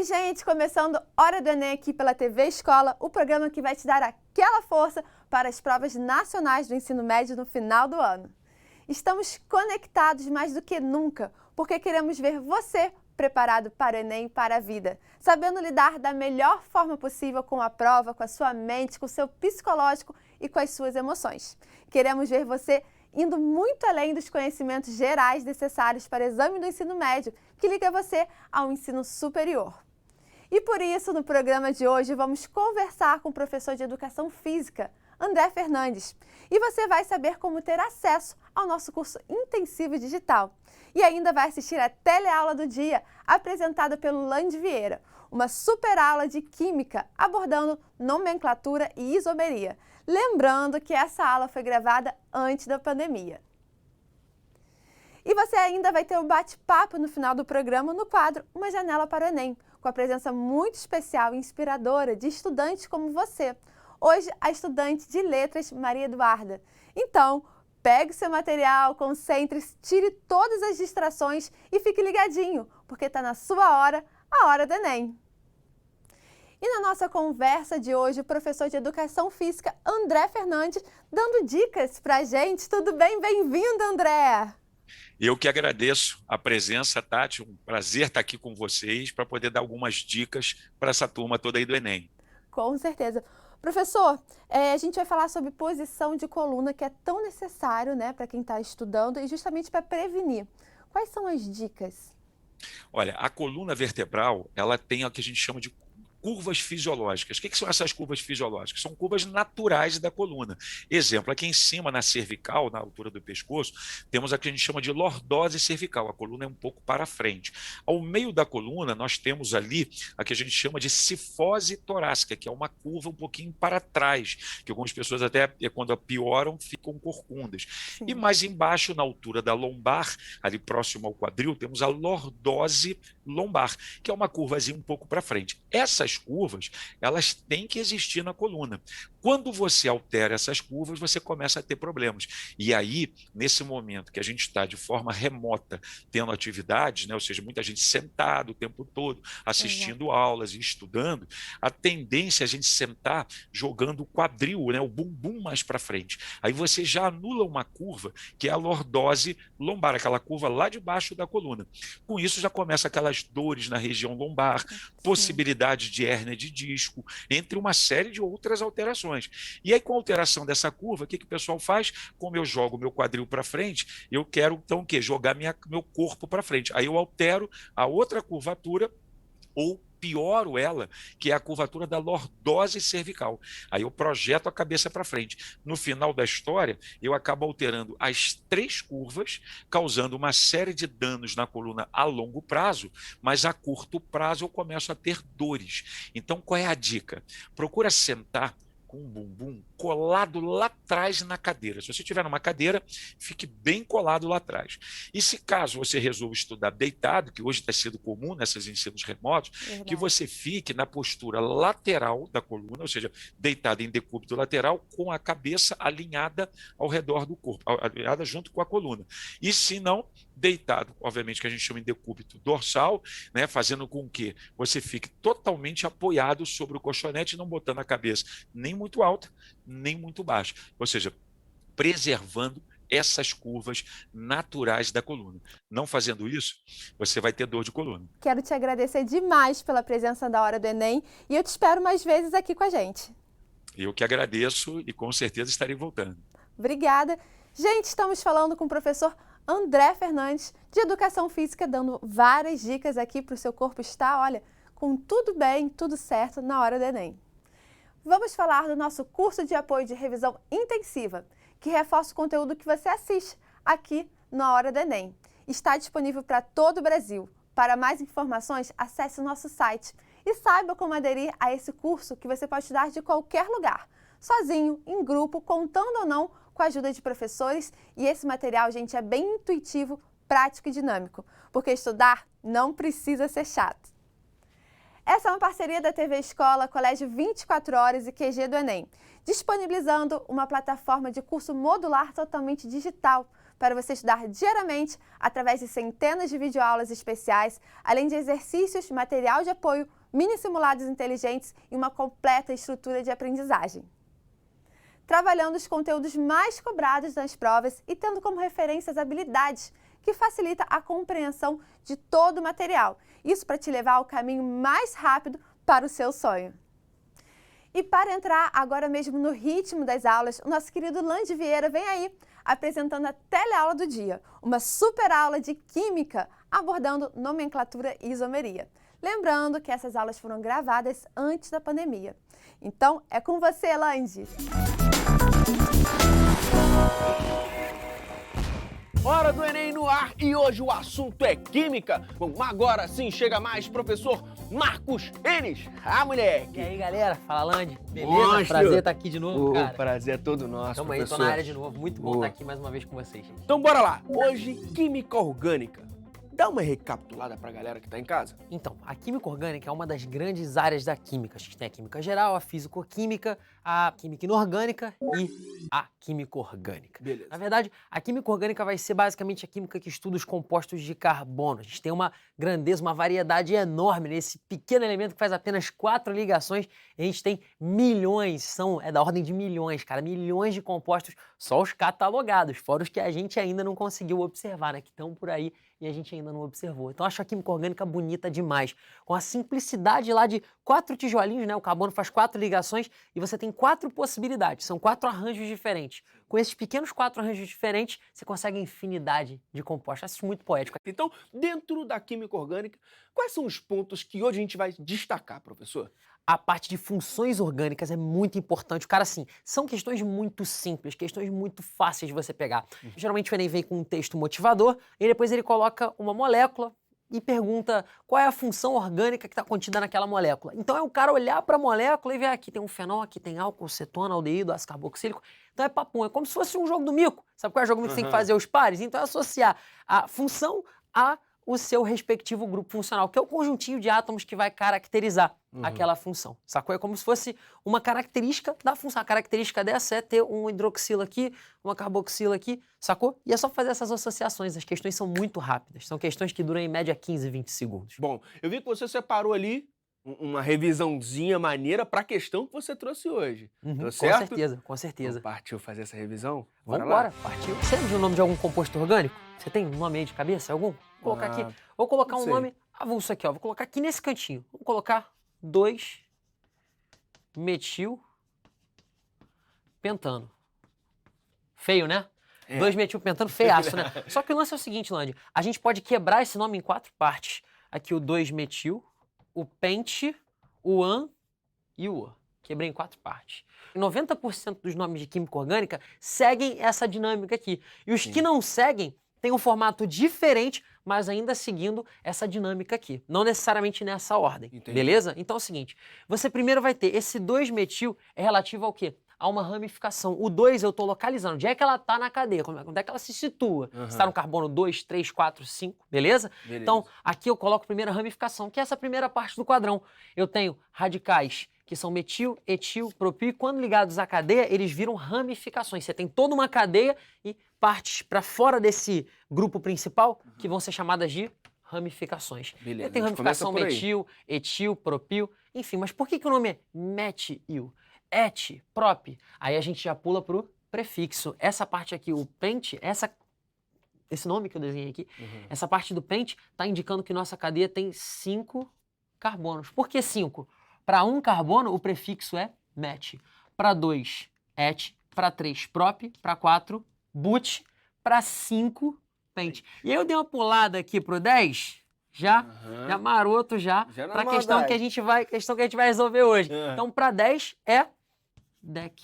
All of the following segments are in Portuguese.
gente! Começando Hora do Enem aqui pela TV Escola, o programa que vai te dar aquela força para as provas nacionais do ensino médio no final do ano. Estamos conectados mais do que nunca, porque queremos ver você preparado para o Enem e para a vida, sabendo lidar da melhor forma possível com a prova, com a sua mente, com o seu psicológico e com as suas emoções. Queremos ver você indo muito além dos conhecimentos gerais necessários para o exame do ensino médio, que liga você ao ensino superior. E por isso, no programa de hoje, vamos conversar com o professor de Educação Física, André Fernandes. E você vai saber como ter acesso ao nosso curso intensivo digital. E ainda vai assistir a teleaula do dia, apresentada pelo Land Vieira, uma super aula de Química, abordando nomenclatura e isomeria. Lembrando que essa aula foi gravada antes da pandemia. E você ainda vai ter um bate-papo no final do programa no quadro Uma Janela para o Enem, com a presença muito especial e inspiradora de estudantes como você. Hoje, a estudante de Letras, Maria Eduarda. Então, pegue seu material, concentre-se, tire todas as distrações e fique ligadinho, porque está na sua hora, a Hora do Enem. E na nossa conversa de hoje, o professor de Educação Física, André Fernandes, dando dicas para a gente. Tudo bem? Bem-vindo, André! Eu que agradeço a presença, Tati. Um prazer estar aqui com vocês para poder dar algumas dicas para essa turma toda aí do Enem. Com certeza. Professor, a gente vai falar sobre posição de coluna, que é tão necessário, né, para quem está estudando e justamente para prevenir. Quais são as dicas? Olha, a coluna vertebral, ela tem o que a gente chama de curvas fisiológicas. O que são essas curvas fisiológicas? São curvas naturais da coluna. Exemplo, aqui em cima, na cervical, na altura do pescoço, temos a que a gente chama de lordose cervical. A coluna é um pouco para frente. Ao meio da coluna, nós temos ali a que a gente chama de cifose torácica, que é uma curva um pouquinho para trás, que algumas pessoas até, quando a pioram, ficam corcundas. Sim. E mais embaixo, na altura da lombar, ali próximo ao quadril, temos a lordose lombar, que é uma curvazinha um pouco para frente. Essas curvas, elas têm que existir na coluna. Quando você altera essas curvas, você começa a ter problemas. E aí, nesse momento que a gente está de forma remota, tendo atividades, né, ou seja, muita gente sentada o tempo todo, assistindo aulas e estudando, a tendência é a gente sentar jogando o quadril, né, o bumbum mais para frente. Aí você já anula uma curva, que é a lordose lombar, aquela curva lá de baixo da coluna. Com isso, já começa aquelas dores na região lombar, possibilidade de hérnia de disco, entre uma série de outras alterações. E aí, com a alteração dessa curva, o que o pessoal faz? Como eu jogo meu quadril para frente, eu quero, então, o quê? Jogar meu corpo para frente. Aí eu altero a outra curvatura, ou pioro ela, que é a curvatura da lordose cervical. Aí eu projeto a cabeça para frente. No final da história, eu acabo alterando as três curvas, causando uma série de danos na coluna a longo prazo, mas a curto prazo eu começo a ter dores. Então, qual é a dica? Procura sentar com o bumbum colado lá atrás na cadeira. Se você estiver numa cadeira, fique bem colado lá atrás. E se caso você resolva estudar deitado, que hoje está sendo comum nesses ensinos remotos, que você fique na postura lateral da coluna, ou seja, deitado em decúbito lateral, com a cabeça alinhada ao redor do corpo, alinhada junto com a coluna. E se não, deitado, obviamente que a gente chama de decúbito dorsal, né, fazendo com que você fique totalmente apoiado sobre o colchonete, não botando a cabeça nem muito alta, nem muito baixa. Ou seja, preservando essas curvas naturais da coluna. Não fazendo isso, você vai ter dor de coluna. Quero te agradecer demais pela presença da Hora do Enem e eu te espero mais vezes aqui com a gente. Eu que agradeço e com certeza estarei voltando. Obrigada. Gente, estamos falando com o professor André Fernandes, de Educação Física, dando várias dicas aqui para o seu corpo estar, olha, com tudo bem, tudo certo na hora do Enem. Vamos falar do nosso curso de apoio de revisão intensiva, que reforça o conteúdo que você assiste aqui na Hora do Enem. Está disponível para todo o Brasil. Para mais informações, acesse o nosso site e saiba como aderir a esse curso que você pode estudar de qualquer lugar, sozinho, em grupo, contando ou não com a ajuda de professores. E esse material, gente, é bem intuitivo, prático e dinâmico, porque estudar não precisa ser chato. Essa é uma parceria da TV Escola, Colégio 24 Horas e QG do Enem, disponibilizando uma plataforma de curso modular totalmente digital para você estudar diariamente através de centenas de videoaulas especiais, além de exercícios, material de apoio, mini simulados inteligentes e uma completa estrutura de aprendizagem. Trabalhando os conteúdos mais cobrados nas provas e tendo como referência as habilidades, que facilita a compreensão de todo o material. Isso para te levar ao caminho mais rápido para o seu sonho. E para entrar agora mesmo no ritmo das aulas, o nosso querido Lande Vieira vem aí, apresentando a teleaula do dia, uma super aula de Química, abordando nomenclatura e isomeria. Lembrando que essas aulas foram gravadas antes da pandemia. Então, é com você, Lande! Hora do Enem no ar e hoje o assunto é Química. Bom, agora sim chega mais professor Marcos Enes, moleque! E aí, galera? Fala, Lande. Beleza? Monstro. Prazer estar aqui de novo, cara. O prazer é todo nosso, Tamo aí, professor. tô na área de novo. Muito bom estar aqui mais uma vez com vocês. Então bora lá. Hoje, Química Orgânica. Dá uma recapitulada pra galera que tá em casa. Então, a química orgânica é uma das grandes áreas da química. A gente tem a química geral, a físico-química, a química inorgânica e a química orgânica. Beleza. Na verdade, a química orgânica vai ser basicamente a química que estuda os compostos de carbono. A gente tem uma grandeza, uma variedade enorme nesse pequeno elemento que faz apenas 4 ligações. E a gente tem milhões, é da ordem de milhões, cara, milhões de compostos, só os catalogados, fora os que a gente ainda não conseguiu observar, né, que estão por aí e a gente ainda não observou. Então, eu acho a química orgânica bonita demais. Com a simplicidade lá de 4 tijolinhos, né? O carbono faz 4 ligações e você tem 4 possibilidades. São 4 arranjos diferentes. Com esses pequenos 4 arranjos diferentes, você consegue a infinidade de compostos. Acho isso muito poético. Então, dentro da Química Orgânica, quais são os pontos que hoje a gente vai destacar, professor? A parte de funções orgânicas é muito importante. Cara, assim, são questões muito simples, questões muito fáceis de você pegar. Geralmente o Enem vem com um texto motivador e depois ele coloca uma molécula e pergunta qual é a função orgânica que está contida naquela molécula. Então é o cara olhar para a molécula e ver aqui tem um fenol, aqui tem álcool, cetona, aldeído, ácido carboxílico. Então é papum, é como se fosse um jogo do mico. Sabe qual é o jogo do mico que você tem que fazer os pares? Então é associar a função a o seu respectivo grupo funcional, que é o conjuntinho de átomos que vai caracterizar aquela função, sacou? É como se fosse uma característica da função. A característica dessa é ter um hidroxilo aqui, uma carboxila aqui, sacou? E é só fazer essas associações. As questões são muito rápidas. São questões que duram em média 15, 20 segundos. Bom, eu vi que você separou ali uma revisãozinha maneira para a questão que você trouxe hoje. Tá certo? Com certeza, com certeza. Então, partiu fazer essa revisão? Vamos embora, partiu. Você lembra o nome de algum composto orgânico? Você tem um nome aí de cabeça? Algum? Vou colocar aqui. Vou colocar um nome avulso aqui, ó. Vou colocar aqui nesse cantinho. Vamos colocar 2-metilpentano. Feio, né? 2-metilpentano, feiaço, né? Só que o lance é o seguinte, Lande. A gente pode quebrar esse nome em 4 partes. Aqui o 2-metil, o pente, o an e o a. Quebrei em 4 partes. 90% dos nomes de química orgânica seguem essa dinâmica aqui. E os que não seguem têm um formato diferente, mas ainda seguindo essa dinâmica aqui. Não necessariamente nessa ordem. Entendi. Beleza? Então é o seguinte, você primeiro vai ter esse 2-metil é relativo ao quê? A uma ramificação. O 2 eu estou localizando. Onde é que ela está na cadeia? Onde é que ela se situa? Está no carbono 2, 3, 4, 5, beleza? Então, aqui eu coloco a primeira ramificação, que é essa primeira parte do quadrão. Eu tenho radicais que são metil, etil, propil, e quando ligados à cadeia, eles viram ramificações. Você tem toda uma cadeia e partes para fora desse grupo principal que vão ser chamadas de ramificações. Beleza, tem ramificação metil, etil, propil, enfim. Mas por que o nome é metil? Et, prop, aí a gente já pula pro prefixo. Essa parte aqui, o pente, esse nome que eu desenhei aqui, essa parte do pente está indicando que nossa cadeia tem 5 carbonos. Por que 5? Para 1 carbono, o prefixo é met. Para 2, et. Para 3, prop. Para 4, but. Para 5, pente. E aí eu dei uma pulada aqui pro 10... Já maroto para a questão que a gente vai resolver hoje. Então, para 10 é DEC.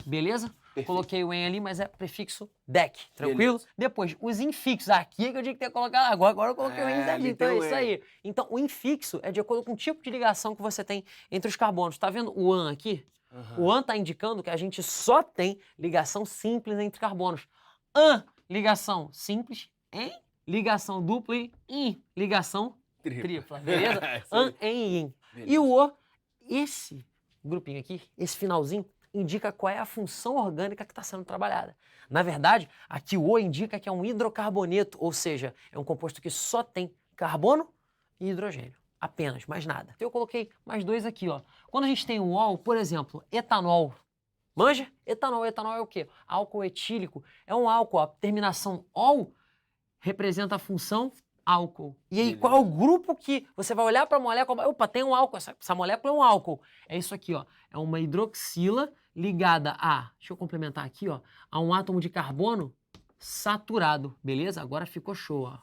Beleza? Perfeito. Coloquei o EN ali, mas é prefixo DEC. Tranquilo? Beleza. Depois, os infixos. Aqui é que eu tinha que ter colocado. Agora eu coloquei o EN ali. Então é isso aí. Então, o infixo é de acordo com o tipo de ligação que você tem entre os carbonos. Tá vendo o AN aqui? O AN está indicando que a gente só tem ligação simples entre carbonos. AN, ligação simples em ligação dupla e in, ligação tripla, beleza? An, en, in. E o O, esse grupinho aqui, esse finalzinho, indica qual é a função orgânica que está sendo trabalhada. Na verdade, aqui o O indica que é um hidrocarboneto, ou seja, é um composto que só tem carbono e hidrogênio. apenas, mais nada. Então eu coloquei mais 2 aqui, ó. Quando a gente tem o ol, por exemplo, etanol. Manja? Etanol. Etanol é o quê? Álcool etílico. É um álcool, ó. Terminação ol representa a função álcool. E aí, qual é o grupo que você vai olhar para a molécula? Opa, tem um álcool. Essa molécula é um álcool. É isso aqui, ó. É uma hidroxila ligada a, deixa eu complementar aqui, ó, a um átomo de carbono saturado. Beleza? Agora ficou show, ó.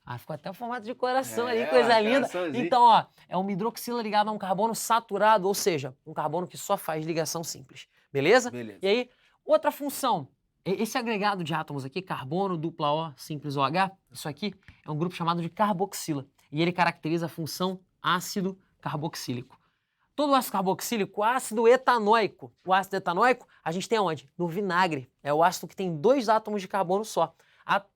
Ah, ficou até o formato de coração ali, coisa linda. Então, ó, é uma hidroxila ligada a um carbono saturado, ou seja, um carbono que só faz ligação simples. Beleza? Beleza. E aí, outra função. Esse agregado de átomos aqui, carbono, dupla O, simples OH, isso aqui é um grupo chamado de carboxila. E ele caracteriza a função ácido carboxílico. Todo ácido carboxílico, ácido etanóico. O ácido etanóico a gente tem aonde? No vinagre. É o ácido que tem 2 átomos de carbono só.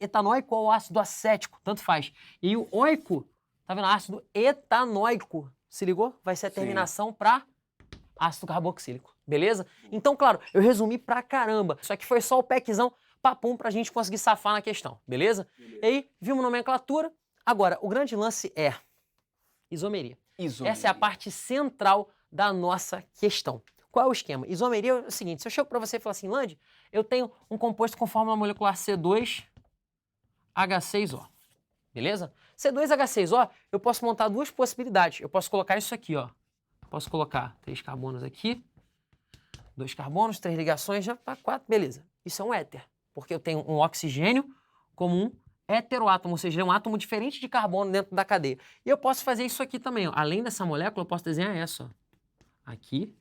Etanóico ou ácido acético, tanto faz. E o oico, tá vendo? Ácido etanóico. Se ligou? Vai ser a terminação para ácido carboxílico. Beleza? Então, claro, eu resumi pra caramba. Isso aqui foi só o packzão, papum, pra gente conseguir safar na questão. Beleza? E aí, vimos nomenclatura. Agora, o grande lance é isomeria. Essa é a parte central da nossa questão. Qual é o esquema? Isomeria é o seguinte, se eu chego para você e falar assim, Lande, eu tenho um composto com fórmula molecular C2H6O, beleza? C2H6O, eu posso montar 2 possibilidades. Eu posso colocar isso aqui, ó. Posso colocar 3 carbonos aqui, 2 carbonos, 3 ligações, já para 4, beleza. Isso é um éter, porque eu tenho um oxigênio como um heteroátomo, ou seja, é um átomo diferente de carbono dentro da cadeia. E eu posso fazer isso aqui também, ó. Além dessa molécula, eu posso desenhar essa, ó. Aqui.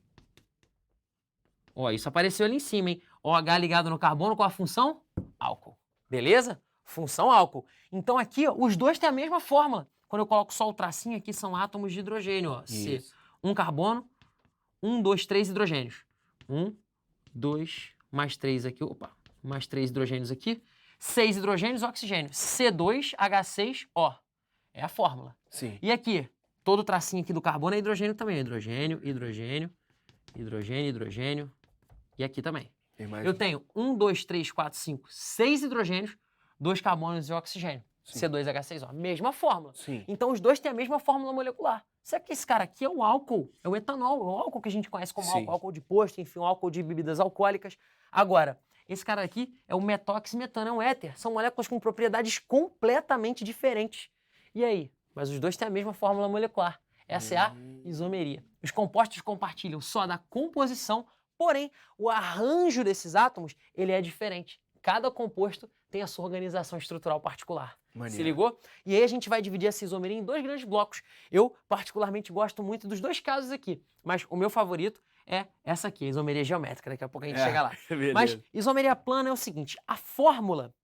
Ó, isso apareceu ali em cima, hein? OH ligado no carbono com a função álcool. Beleza? Função álcool. Então aqui, ó, os dois têm a mesma fórmula. Quando eu coloco só o tracinho aqui, são átomos de hidrogênio, ó. C. Um carbono, 1, 2, 3 hidrogênios. 1, 2, mais 3 aqui, opa, mais 3 hidrogênios aqui. 6 hidrogênios, oxigênio. C2H6O. É a fórmula. Sim. E aqui, todo o tracinho aqui do carbono é hidrogênio também. Hidrogênio, hidrogênio, hidrogênio, hidrogênio. E aqui também. Eu tenho 1, 2, 3, 4, 5, 6 hidrogênios, 2 carbonos e oxigênio. Sim. C2H6O. Mesma fórmula. Sim. Então os dois têm a mesma fórmula molecular. Será que esse cara aqui é o álcool? É o etanol, é o álcool que a gente conhece como álcool, álcool de posto, enfim, um álcool de bebidas alcoólicas. Agora, esse cara aqui é o metóximetano, é um éter. São moléculas com propriedades completamente diferentes. E aí? Mas os dois têm a mesma fórmula molecular. Essa é a isomeria. Os compostos compartilham só da composição, porém, o arranjo desses átomos, ele é diferente. Cada composto tem a sua organização estrutural particular. Se ligou? E aí a gente vai dividir essa isomeria em 2 grandes blocos. Eu, particularmente, gosto muito dos 2 casos aqui, mas o meu favorito é essa aqui, a isomeria geométrica. Daqui a pouco a gente chega lá. Mas isomeria plana é o seguinte, a fórmula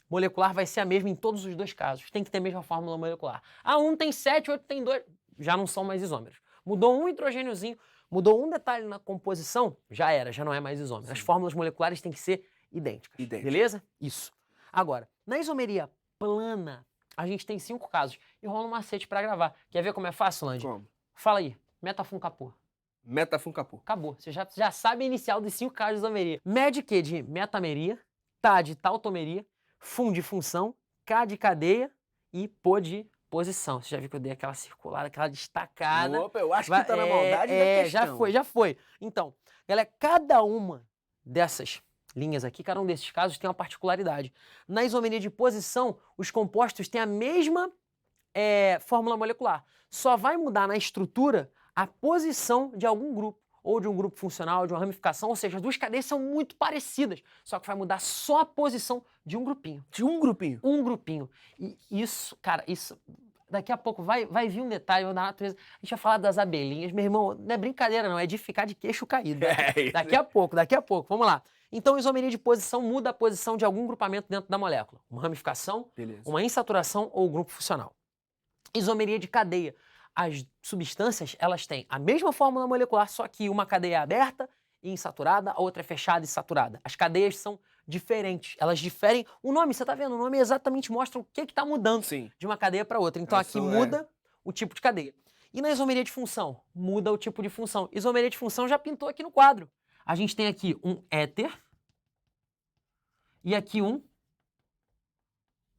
molecular vai ser a mesma em todos os 2 casos. Tem que ter a mesma fórmula molecular. Ah, um tem 7, outro tem 2. Já não são mais isômeros. Mudou um hidrogêniozinho, mudou um detalhe na composição, já era, já não é mais isômero. As fórmulas moleculares têm que ser idênticas. Beleza? Isso. Agora, na isomeria plana, a gente tem 5 casos. E rola um macete para gravar. Quer ver como é fácil, Lande? Como? Fala aí. Metafun capô. Metafun capô. Acabou. Você já sabe a inicial dos 5 casos de isomeria. Med Q de metameria, Ta de tautomeria, Fun de função, K de cadeia e Pô de posição. Você já viu que eu dei aquela circulada, aquela destacada. Opa, eu acho que tá na maldade da questão. Já foi. Então, galera, cada uma dessas linhas aqui, cada um desses casos tem uma particularidade. Na isomeria de posição, os compostos têm a mesma fórmula molecular. Só vai mudar na estrutura a posição de algum grupo, ou de um grupo funcional, de uma ramificação, ou seja, as 2 cadeias são muito parecidas, só que vai mudar só a posição de um grupinho. De um grupinho? Um grupinho. E isso, cara, isso... Daqui a pouco vai vir um detalhe da natureza. A gente vai falar das abelhinhas. Meu irmão, não é brincadeira não, é de ficar de queixo caído. Daqui a pouco. Vamos lá. Então, isomeria de posição muda a posição de algum grupamento dentro da molécula. Uma ramificação, uma insaturação ou grupo funcional. Isomeria de cadeia. As substâncias, elas têm a mesma fórmula molecular, só que uma cadeia é aberta e insaturada, a outra é fechada e saturada. As cadeias são diferentes, elas diferem. O nome, você tá vendo? O nome exatamente mostra o que está mudando de uma cadeia para outra. Então aqui muda o tipo de cadeia. E na isomeria de função? Muda o tipo de função. Isomeria de função já pintou aqui no quadro. A gente tem aqui um éter e aqui um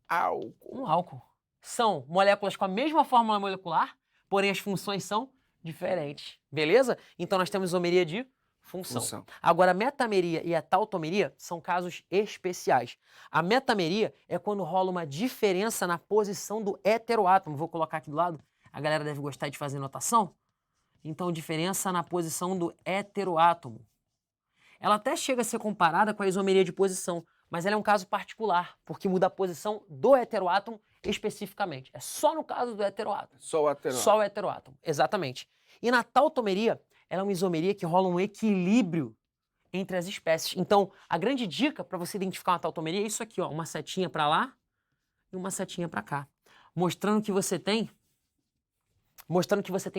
álcool. São moléculas com a mesma fórmula molecular, porém as funções são diferentes, beleza? Então nós temos isomeria de função. Agora, a metameria e a tautomeria são casos especiais. A metameria é quando rola uma diferença na posição do heteroátomo. Vou colocar aqui do lado, a galera deve gostar de fazer notação. Então, diferença na posição do heteroátomo. Ela até chega a ser comparada com a isomeria de posição, mas ela é um caso particular, porque muda a posição do heteroátomo especificamente. É só no caso do heteroátomo. Só o heteroátomo. Só o heteroátomo, exatamente. E na tautomeria, ela é uma isomeria que rola um equilíbrio entre as espécies. Então, a grande dica para você identificar uma tautomeria é isso aqui, ó, uma setinha para lá e uma setinha para cá, mostrando que você tem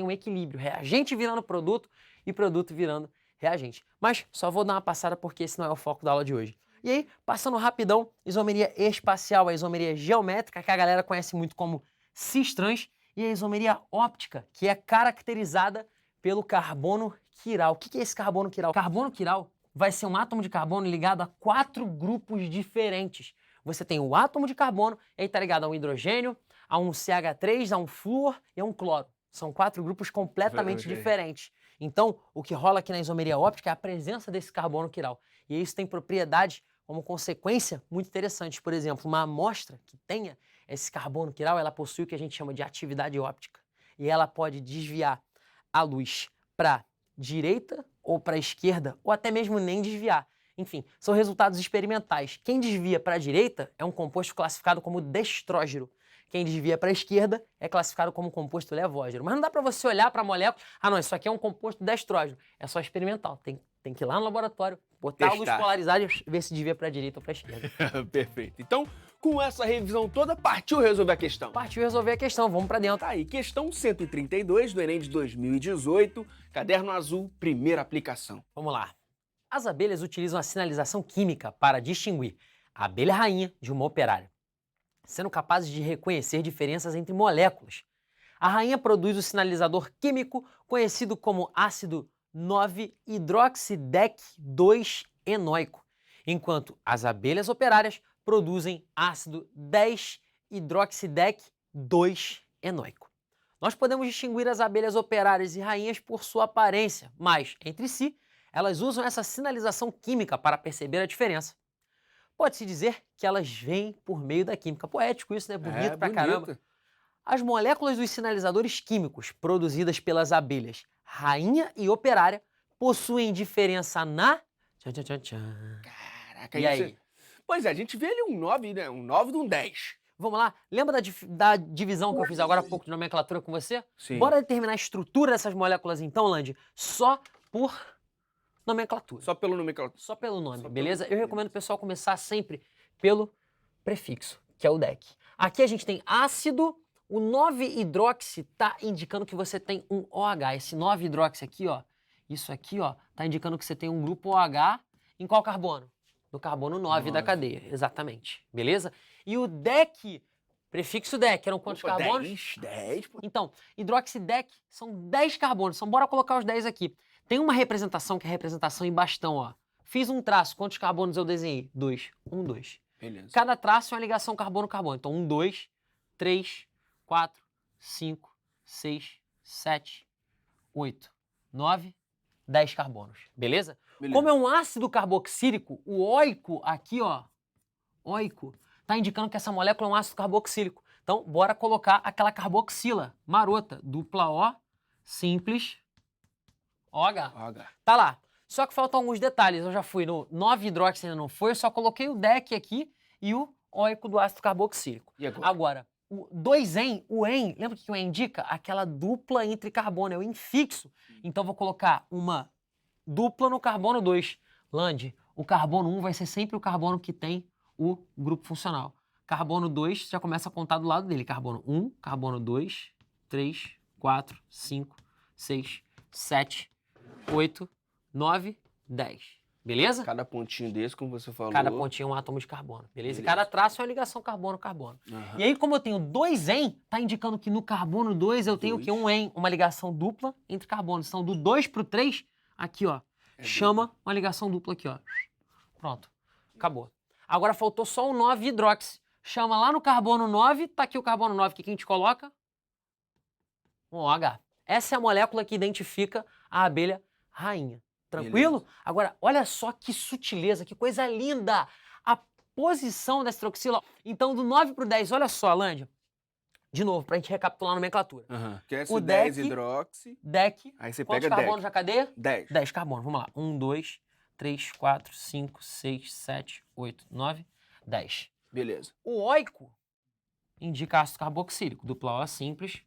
um equilíbrio, reagente virando produto e produto virando reagente. Mas só vou dar uma passada porque esse não é o foco da aula de hoje. E aí, passando rapidão, isomeria espacial, a isomeria geométrica, que a galera conhece muito como cis-trans, e a isomeria óptica, que é caracterizada pelo carbono quiral. O que é esse carbono quiral? Carbono quiral vai ser um átomo de carbono ligado a 4 grupos diferentes. Você tem o átomo de carbono, e aí está ligado a um hidrogênio, a um CH3, a um flúor e a um cloro. São 4 grupos completamente diferentes. Então, o que rola aqui na isomeria óptica é a presença desse carbono quiral. E isso tem propriedades como consequência muito interessantes. Por exemplo, uma amostra que tenha esse carbono quiral, ela possui o que a gente chama de atividade óptica. E ela pode desviar a luz para direita ou para esquerda, ou até mesmo nem desviar. Enfim, são resultados experimentais. Quem desvia para a direita é um composto classificado como destrógeno. Quem desvia para a esquerda é classificado como composto levógeno. Mas não dá para você olhar para a molécula, ah não, isso aqui é um composto destrógeno. É só experimental, tem que ir lá no laboratório, botar a luz polarizada e ver se desvia para a direita ou para a esquerda. Perfeito. Então, com essa revisão toda, partiu resolver a questão. Partiu resolver a questão, vamos para dentro. Tá aí, questão 132 do Enem de 2018, caderno azul, primeira aplicação. Vamos lá. As abelhas utilizam a sinalização química para distinguir a abelha rainha de uma operária, sendo capazes de reconhecer diferenças entre moléculas. A rainha produz o sinalizador químico conhecido como ácido 9-hidroxidec-2-enóico, enquanto as abelhas operárias produzem ácido 10-hidroxidec-2-enóico. Nós podemos distinguir as abelhas operárias e rainhas por sua aparência, mas, entre si, elas usam essa sinalização química para perceber a diferença. Pode-se dizer que elas vêm por meio da química. Poético isso, né? Bonito pra caramba. As moléculas dos sinalizadores químicos produzidas pelas abelhas rainha e operária possuem diferença na... Caraca, e aí? Pois é, a gente vê ali um 9, né? Um 9 de um 10. Vamos lá? Lembra da divisão que eu fiz agora há pouco de nomenclatura com você? Sim. Bora determinar a estrutura dessas moléculas então, Landy, só por nomenclatura. Só pelo nomenclatura. Só pelo nome, Só beleza? pelo Eu recomendo o pessoal começar sempre pelo prefixo, que é o DEC. Aqui a gente tem ácido, o 9-hidroxi tá indicando que você tem um OH. Esse 9-hidroxi aqui, ó, isso aqui, ó, tá indicando que você tem um grupo OH em qual carbono? No carbono 9 da cadeia, exatamente, beleza? E o DEC, prefixo DEC, eram quantos carbonos? 10. Então, hidroxidec são 10 carbonos, então bora colocar os 10 aqui. Tem uma representação que é a representação em bastão, ó. Fiz um traço, quantos carbonos eu desenhei? 2. 1, 2. Beleza. Cada traço é uma ligação carbono-carbono. Então, 1, 2, 3, 4, 5, 6, 7, 8, 9, 10 carbonos, beleza? Como é um ácido carboxílico, o óico aqui, ó, óico, tá indicando que essa molécula é um ácido carboxílico. Então, bora colocar aquela carboxila marota, dupla O, simples, OH. Tá lá. Só que faltam alguns detalhes. Eu já fui no 9-hidroxi, ainda não foi, eu só coloquei o DEC aqui e o óico do ácido carboxílico. E agora? Agora, o 2-en, o en, lembra o que o en indica? Aquela dupla entre carbono, é o infixo. Então, vou colocar uma dupla no carbono 2. Landy, o carbono 1 vai ser sempre o carbono que tem o grupo funcional. Carbono 2 já começa a contar do lado dele. Carbono 1, carbono 2, 3, 4, 5, 6, 7, 8, 9, 10. Beleza? Cada pontinho desse, como você falou. Cada pontinho é um átomo de carbono, beleza? E cada traço é uma ligação carbono-carbono. Uhum. E aí, como eu tenho 2-en, tá indicando que no carbono 2 eu tenho o quê? Um en, uma ligação dupla entre carbonos. Então, do 2 pro 3, aqui, ó, chama uma ligação dupla aqui, ó. Pronto, acabou. Agora faltou só o 9-hidroxi. Chama lá no carbono 9, tá aqui o carbono 9, que a gente coloca? um OH. Essa é a molécula que identifica a abelha rainha. Tranquilo? Beleza. Agora, olha só que sutileza, que coisa linda! A posição dessa hidroxila. Então, do 9 pro 10, olha só, Lândia. De novo, pra gente recapitular a nomenclatura. Que é O 10 deck- hidroxi. Deck. Aí você Quantos pega carbonos deck. na cadeia? 10. 10 carbonos. Vamos lá. 1, 2, 3, 4, 5, 6, 7, 8, 9, 10. Beleza. O oico indica ácido carboxílico, dupla O simples.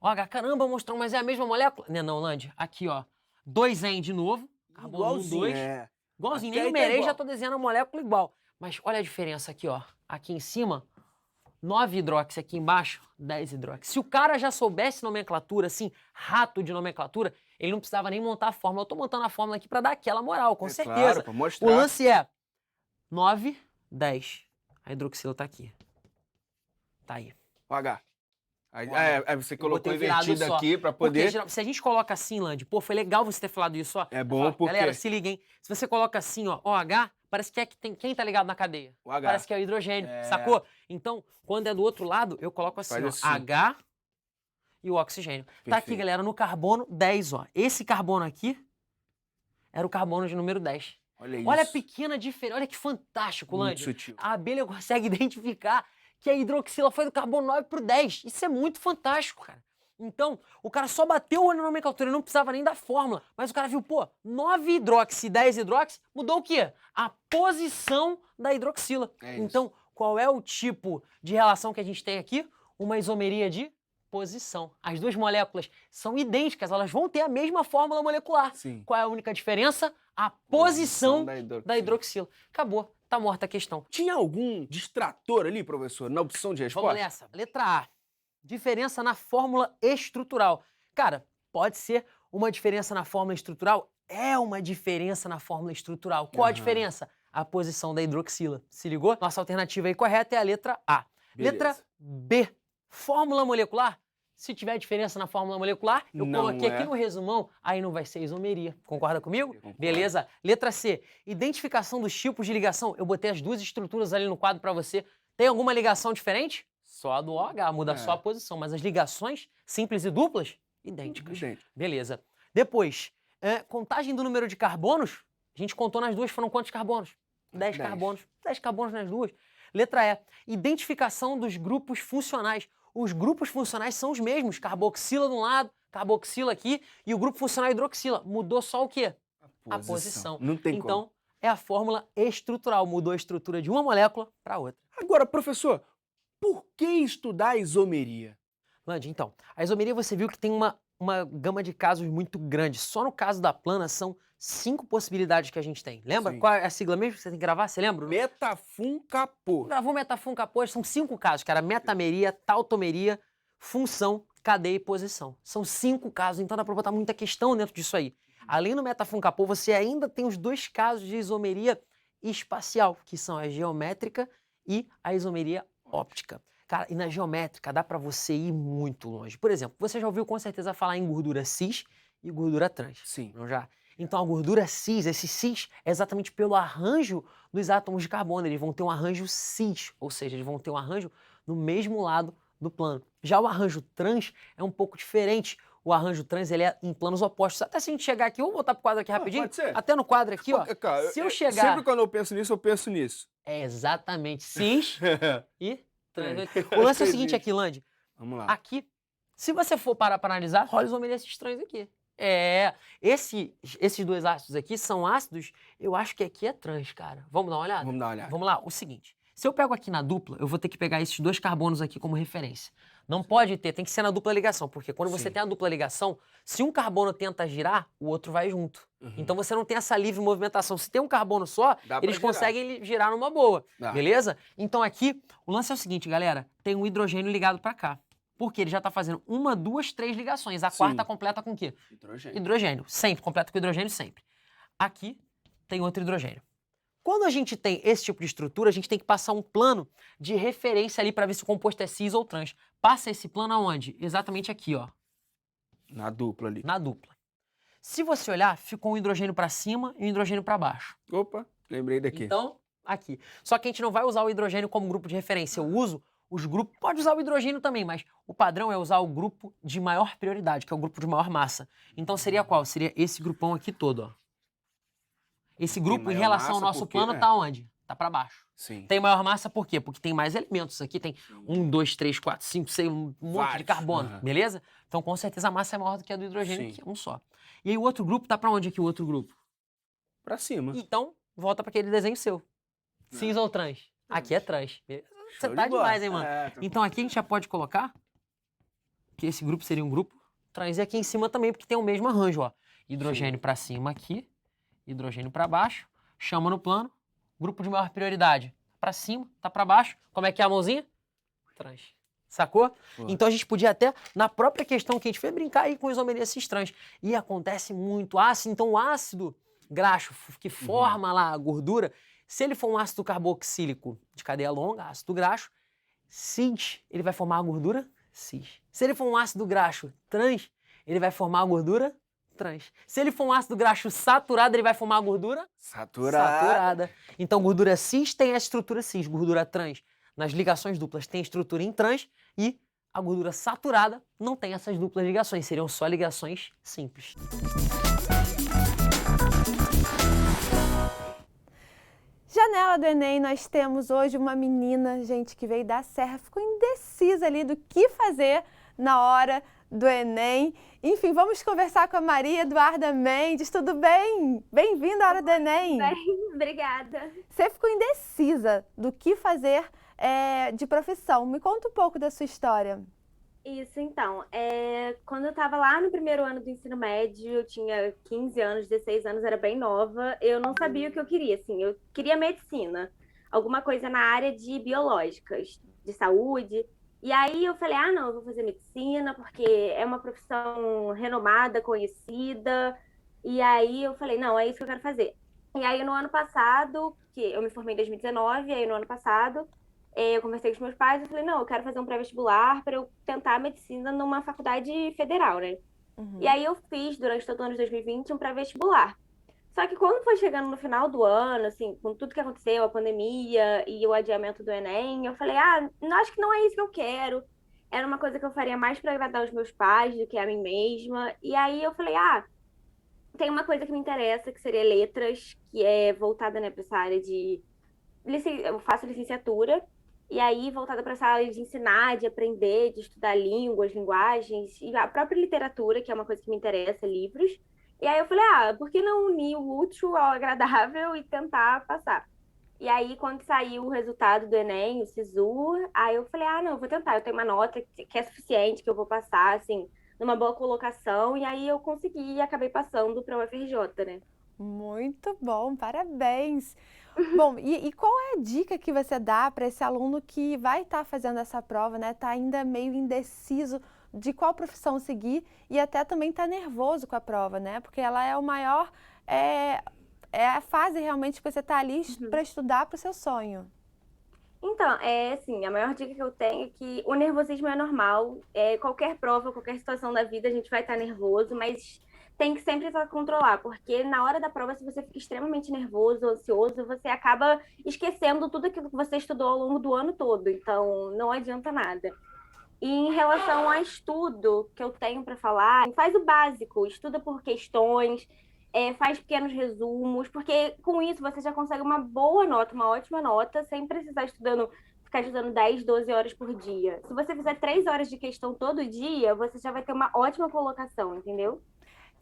OH, caramba, mostrou, mas é a mesma molécula? Não, Lândia. Aqui, ó. 2N de novo. Carbono 1, 2. Igualzinho, Aqui nem aí tá numerei, igual. já tô desenhando a molécula igual. Mas olha a diferença aqui, ó. Aqui em cima, 9 hidróxi, aqui embaixo, 10 hidróxi. Se o cara já soubesse nomenclatura, assim, rato de nomenclatura, ele não precisava nem montar a fórmula. Eu tô montando a fórmula aqui pra dar aquela moral, com certeza. Claro, pra mostrar. O lance é 9, 10. A hidroxila tá aqui. Tá aí. O H. Aí, O H. aí você Eu colocou botei virado invertido só. aqui pra Porque, poder... geral- se a gente coloca assim, Land, pô, foi legal você ter falado isso, ó. É bom porque... Galera, se liga, hein? Se você coloca assim, ó, OH, parece que é que tem quem tá ligado na cadeia. O H. Parece que é o hidrogênio, É. sacou? Então, quando é do outro lado, eu coloco assim, Faz ó, assim. H e o oxigênio. Tá aqui, Perfeito. galera, no carbono 10, ó. Esse carbono aqui era o carbono de número 10. Olha isso. Olha a pequena diferença, olha que fantástico, Muito Land. sutil. A abelha consegue identificar que a hidroxila foi do carbono 9 pro 10. Isso é muito fantástico, cara. Então, o cara só bateu o olho na nomenclatura, ele não precisava nem da fórmula. Mas o cara viu, pô, 9 hidroxi e 10 hidroxi, mudou o quê? A posição da hidroxila. É isso. Então, qual é o tipo de relação que a gente tem aqui? Uma isomeria de posição. As duas moléculas são idênticas, elas vão ter a mesma fórmula molecular. Sim. Qual é a única diferença? A posição da hidroxila. da hidroxila. Acabou, tá morta a questão. Tinha algum distrator ali, professor, na opção de resposta? Vamos nessa. Letra A. Diferença na fórmula estrutural. Cara, pode ser uma diferença na fórmula estrutural? É uma diferença na fórmula estrutural. Qual a Aham. diferença? A posição da hidroxila. Se ligou? Nossa alternativa aí correta é a letra A. Beleza. Letra B. Fórmula molecular. Se tiver diferença na fórmula molecular, eu Não coloquei é. aqui no resumão, aí não vai ser isomeria. Concorda comigo? Eu concordo. Beleza? Letra C. Identificação dos tipos de ligação. Eu botei as duas estruturas ali no quadro para você. Tem alguma ligação diferente? Só a do OH, muda É. só a posição. Mas as ligações simples e duplas, idênticas. Idêntico. Beleza. Depois, contagem do número de carbonos. A gente contou nas duas, foram quantos carbonos? 10 10. carbonos. 10 carbonos nas duas. Letra E. Identificação dos grupos funcionais. Os grupos funcionais são os mesmos. Carboxila de um lado, carboxila aqui e o grupo funcional hidroxila. Mudou só o quê? A posição. Não tem como. Então, é a fórmula estrutural. Mudou a estrutura de uma molécula para outra. Agora, professor, por que estudar a isomeria? Land, então, a isomeria você viu que tem uma gama de casos muito grande. Só no caso da plana são 5 possibilidades que a gente tem. Lembra? Sim. Qual é a sigla mesmo que você tem que gravar? Você lembra? Metafun-capô. Gravou metafun capô, são 5 casos, que era metameria, tautomeria, função, cadeia e posição. São 5 casos, então dá pra botar muita questão dentro disso aí. Além do metafun capô, você ainda tem os 2 casos de isomeria espacial, que são a geométrica e a isomeria óptica. Cara, e na geométrica dá pra você ir muito longe. Por exemplo, você já ouviu com certeza falar em gordura cis e gordura trans. Sim. Não já? Então a gordura cis, esse cis é exatamente pelo arranjo dos átomos de carbono. Eles vão ter um arranjo cis, ou seja, eles vão ter um arranjo no mesmo lado do plano. Já o arranjo trans é um pouco diferente. O arranjo trans ele é em planos opostos. Até se a gente chegar aqui, vamos voltar pro quadro aqui rapidinho? pode ser. Até no quadro aqui, ó. Cara, Se eu chegar... Sempre quando eu penso nisso, eu penso nisso. É exatamente cis e trans. O lance é o seguinte aqui, Land. Vamos lá. Aqui, se você for parar para analisar, rola isomeria esses trans aqui. Esses 2 ácidos aqui são ácidos, eu acho que aqui é trans, cara. Vamos dar uma olhada? Vamos dar uma olhada. Vamos lá, o seguinte. Se eu pego aqui na dupla, eu vou ter que pegar esses 2 carbonos aqui como referência. Não pode ter, tem que ser na dupla ligação, porque quando você Sim. tem a dupla ligação, se um carbono tenta girar, o outro vai junto. Uhum. Então você não tem essa livre movimentação. Se tem um carbono só, Dá pra eles girar. conseguem girar numa boa. Dá. Beleza? Então aqui, o lance é o seguinte, galera. Tem um hidrogênio ligado pra cá. Porque ele já tá fazendo 1, 2, 3 ligações. A Sim. quarta completa com o quê? Hidrogênio. Hidrogênio. Sempre, completa com hidrogênio sempre. Aqui tem outro hidrogênio. Quando a gente tem esse tipo de estrutura, a gente tem que passar um plano de referência ali para ver se o composto é cis ou trans. Passa esse plano aonde? Exatamente aqui, ó, Na dupla ali. na dupla. Se você olhar, ficou um hidrogênio para cima e um hidrogênio para baixo. Opa, lembrei daqui. Então, aqui. Só que a gente não vai usar o hidrogênio como grupo de referência. Eu uso os grupos, pode usar o hidrogênio também, mas o padrão é usar o grupo de maior prioridade, que é o grupo de maior massa. Então seria qual? Seria esse grupão aqui todo, ó. Esse grupo, em maior relação ao massa nosso porque- plano, tá onde? Tá para baixo. Sim. Tem maior massa por quê? Porque tem mais elementos. Aqui tem 1, 2, 3, 4, 5, 6, um monte de Vários. carbono, Aham. beleza? Então, com certeza, a massa é maior do que a do hidrogênio, Sim. que é um só. E aí, o outro grupo tá para onde aqui, o outro grupo? Pra cima. Então, volta para aquele desenho seu. Cis ou trans? Aqui é trans. Você Show tá de bola. demais, hein, mano? É, tô- Então, aqui a gente já pode colocar que esse grupo seria um grupo trans. E aqui em cima também, porque tem o mesmo arranjo, ó. Hidrogênio para cima aqui, hidrogênio para baixo, chama no plano, grupo de maior prioridade. Para cima, tá para baixo. Como é que é a mãozinha? Trans. Sacou? Pô. Então a gente podia até, na própria questão que a gente fez, brincar aí com os isomerias trans. E acontece muito ácido. Então o ácido graxo que forma lá a gordura, se ele for um ácido carboxílico de cadeia longa, ácido graxo, cis, ele vai formar a gordura cis. Se ele for um ácido graxo trans, ele vai formar a gordura trans. Se ele for um ácido graxo saturado, ele vai formar a gordura saturada. Então, gordura cis tem a estrutura cis, gordura trans nas ligações duplas tem a estrutura em trans e a gordura saturada não tem essas duplas ligações, seriam só ligações simples. Janela do Enem, nós temos hoje uma menina, gente, que veio da Serra, ficou indecisa ali do que fazer na hora do Enem. Enfim, vamos conversar com a Maria Eduarda Mendes. Tudo bem? Bem-vinda à hora do Enem. Bem, obrigada. Você ficou indecisa do que fazer de profissão. Me conta um pouco da sua história. Isso, então, quando eu estava lá no primeiro ano do ensino médio, eu tinha 15 anos, 16 anos, era bem nova, eu não sabia o que eu queria, assim, eu queria medicina, alguma coisa na área de biológicas, de saúde, e aí eu falei, não, eu vou fazer medicina, porque é uma profissão renomada, conhecida, e aí eu falei, não, é isso que eu quero fazer. E aí no ano passado, que eu me formei em 2019, aí no ano passado, eu conversei com os meus pais e falei, não, eu quero fazer um pré-vestibular para eu tentar a medicina numa faculdade federal, né? E aí eu fiz, durante todo o ano de 2020, um pré-vestibular. Só que quando foi chegando no final do ano, assim, com tudo que aconteceu, a pandemia e o adiamento do Enem, eu falei, não, acho que não é isso que eu quero. Era uma coisa que eu faria mais para agradar os meus pais do que a mim mesma. E aí eu falei, tem uma coisa que me interessa, que seria letras, que é voltada, né, para essa área de... Eu faço licenciatura, e aí voltada para essa área de ensinar, de aprender, de estudar línguas, linguagens, e a própria literatura, que é uma coisa que me interessa, livros. E aí eu falei, por que não unir o útil ao agradável e tentar passar? E aí, quando saiu o resultado do Enem, o SISU, aí eu falei, não, eu vou tentar, eu tenho uma nota que é suficiente, que eu vou passar, assim, numa boa colocação, e aí eu consegui e acabei passando para o UFRJ, né? Muito bom, parabéns! Bom, e qual é a dica que você dá para esse aluno que vai estar fazendo essa prova, né? Está ainda meio indeciso de qual profissão seguir e até também está nervoso com a prova, né? Porque ela é o maior, é a fase realmente que você está ali para estudar para o seu sonho. Então, assim, a maior dica que eu tenho é que o nervosismo é normal. Qualquer prova, qualquer situação da vida, a gente vai estar nervoso, mas tem que sempre controlar, porque na hora da prova, se você fica extremamente nervoso, ansioso, você acaba esquecendo tudo aquilo que você estudou ao longo do ano todo, então não adianta nada. E em relação ao estudo que eu tenho para falar, faz o básico, estuda por questões, faz pequenos resumos, porque com isso você já consegue uma boa nota, uma ótima nota, sem precisar ficar estudando 10, 12 horas por dia. Se você fizer 3 horas de questão todo dia, você já vai ter uma ótima colocação, entendeu?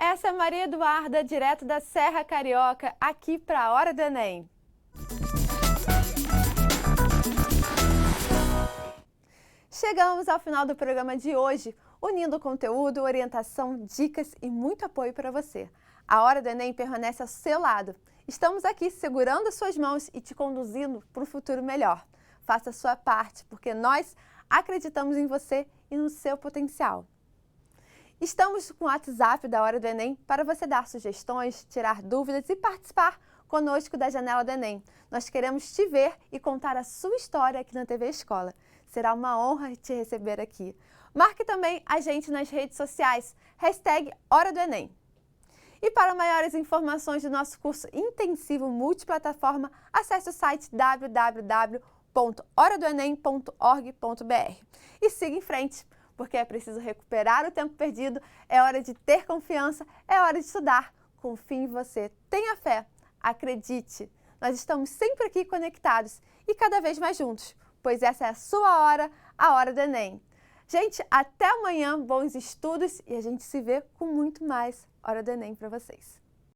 Essa é a Maria Eduarda, direto da Serra Carioca, aqui para a Hora do Enem. Chegamos ao final do programa de hoje, unindo conteúdo, orientação, dicas e muito apoio para você. A Hora do Enem permanece ao seu lado. Estamos aqui segurando as suas mãos e te conduzindo para um futuro melhor. Faça a sua parte, porque nós acreditamos em você e no seu potencial. Estamos com o WhatsApp da Hora do Enem para você dar sugestões, tirar dúvidas e participar conosco da Janela do Enem. Nós queremos te ver e contar a sua história aqui na TV Escola. Será uma honra te receber aqui. Marque também a gente nas redes sociais, #Hora do Enem. E para maiores informações do nosso curso intensivo multiplataforma, acesse o site www.uefrj.br. www.horadoenem.org.br. E siga em frente, porque é preciso recuperar o tempo perdido, é hora de ter confiança, é hora de estudar. Confie em você, tenha fé, acredite. Nós estamos sempre aqui conectados e cada vez mais juntos, pois essa é a sua hora, a hora do Enem. Gente, até amanhã, bons estudos e a gente se vê com muito mais Hora do Enem para vocês.